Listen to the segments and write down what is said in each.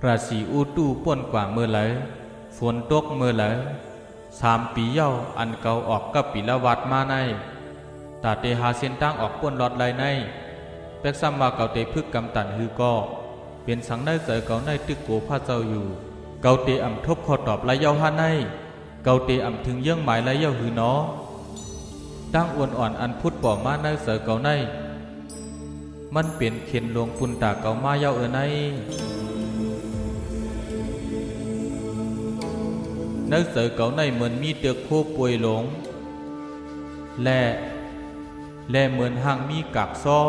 ราศีอูตู้ป่นกว่าเมื่อไหลฝนตกเมื่อไหล3 ปีเย้าอันเก่าออกกับปีละวัดมาในตาเตหาเส้นตั้งออกป่นลอดไหลในเป็กซ้ำว่าเก่าเตพึกกำตันฮือก็เป็นสังได้เสยเก่าในตึกโกพระเจ้าอยู่เก่าเตอ่ำทบขอตอบไหลเย้าห้าในเก่าเตอ่ำถึงเยื่องหมายไหลเย้าหือเนาะตั้งอ้วนอ่อนอันพุทธป่อมาในเสยเก่าในมันเปลี่ยนเข็นหลวงปุนตาเก่ามาเย้าในในเสือเก่าในเหมือนมีเตือกโคป่วยหลงและเหมือนห่างมีกากซ้อ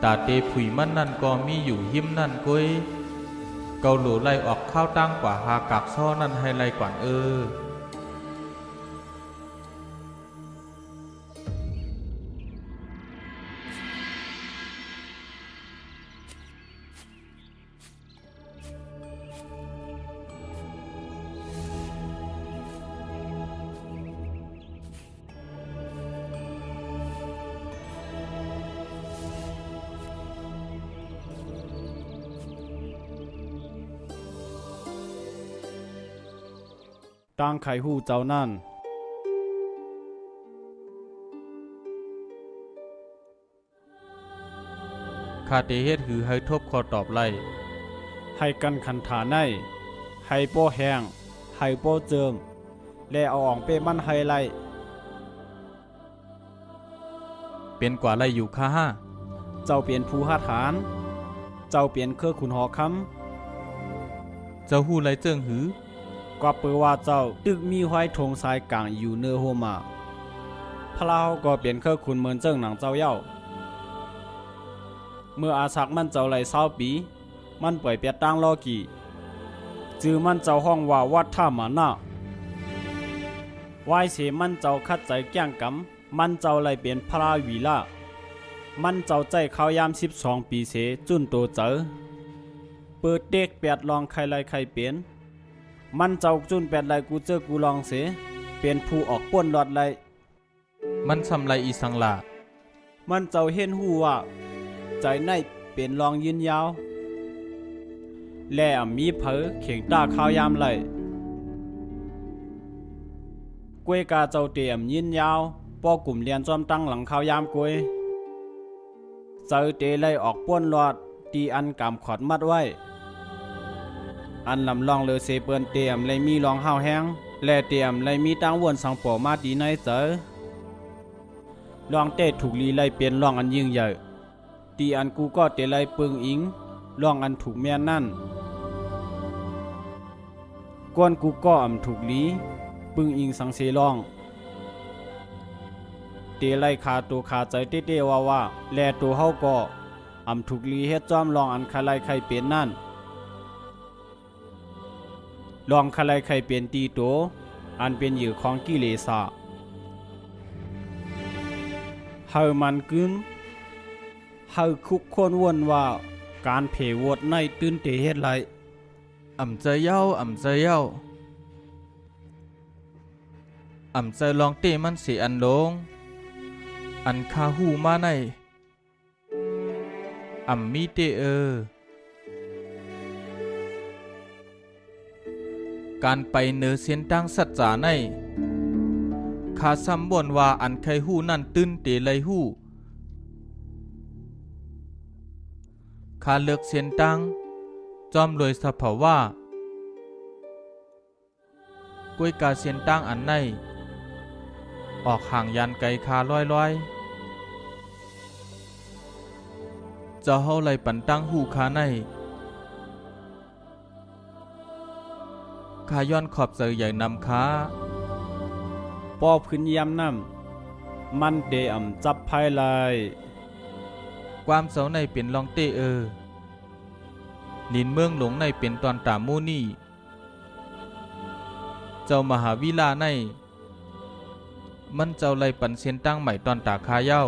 ตาเตผุยมันนั่นก็มีอยู่หิมนั่นก้ยเกาหลูไล่ออกข้าวตั้งกว่าหากากซ้อนั่นให้ไล่กว่าตั้งไขหูเจ้านั่นข้าเตเฮ็ดหือให้ทบขอตอบไล่ให้กันขันฐานในให้โป้แห้งให้โป้เจิมและเอาอ่องเป้มันให้ไล่เป็นกว่าไล่อยู่ข้าห้าเจ้าเปลี่ยนผู้หาฐานเจ้าเปลี่ยนเครือขุนหอคำเจ้าหู้ไล่เจิงหือก็เปิดว่าเจ้าตึกมีห้อยธงสายกลางอยู่เนื้อโฮมาพระเราก็เปลี่ยนเครือขุนเหมือนเจิ้งหนังเจ้าเย้าเมื่ออาศักมันเจ้าไหล20 ปีมันปล่อยเปียตั้งลอกี่จือมันเจ้าห้องว่าวัดท่ามาหน้าวายเสมันเจ้าคัดใจแก้งกำมันเจ้าไหลเปลี่ยนพระวีละมันเจ้าใจเขายาม12 ปีเสจุนโตเจอเปิดเด็ก8ลองใครไล่ใครเปลี่ยนมันเจ้าจุน8ไล่กูเจอกูลองเสเป็นผู้ออกป้นหลอดไล่มันทำไรอีสังลามันเจ้าเห็นหูว่าใจในเป็นรองยืนยาวและมีเผอเข่งตาข้าวยามไหลกวยกาเจ้าเตียมยืนยาวป้อกลุ่มเรียนจอมตั้งหลังข้าวยามกวยเจ้าเตไล่ออกป้นหลอดตีอันกำขอดมัดไว้อันลำลองเลอเสเปินเตียมเลยมีรองห้าวแห้งและเตียมเลยมีตั้งวนสังปอมาดีในเจอรองเตะถูกลีไล่เปลี่ยนรองอันยิ่งใหญ่ตีอันกูก็เตะไล่ปึงอิงรองอันถูกแม่นั่นก้อนกูก็อ่ำถูกลีปึงอิงสังเสรองเตะไล่ขาตัวขาใจเต้ๆว่าแลตัวเฮาก็อ่ำถูกลีเฮ็ดจอมรองอันใครไล่ใครเปลี่ยนนั่นลองใครใครเปลี่ยนตีโตอันเป็นเหยื่อของกิเลสเฮามันกึมเฮาคุกคนวนว่าการเพวดในตื่นเตเฮ็ดไรอ่ำใจเย้าอ่ำใจลองเต้มันสีอันลงอันคาหูมาในอ่ำมีเตการไปเนือเสียนตั้งสัจจาในข้าซ้ำบ่นว่าอันใครหู้นั่นตื้นเตไลหู้ข้าเลือกเสียนตั้งจอมรวยสะเผาว่ากล้วยกาเสียนตั้งอันในออกห่างยันไกลคาร้อยจะเฮาไหลปันตั้งหูคาในข้าย้อนขอบเสยใหญ่นำค้าป้อพื้นยามน้ำมันเดอ่ำจับภายไลความเสาในเป็นลองเตลินเมืองหลงในเป็นตอนตามมูนี่เจ้ามหาวิลาในมันเจ้าไล่ปันเสียนตั้งใหม่ตอนตาคาเย้า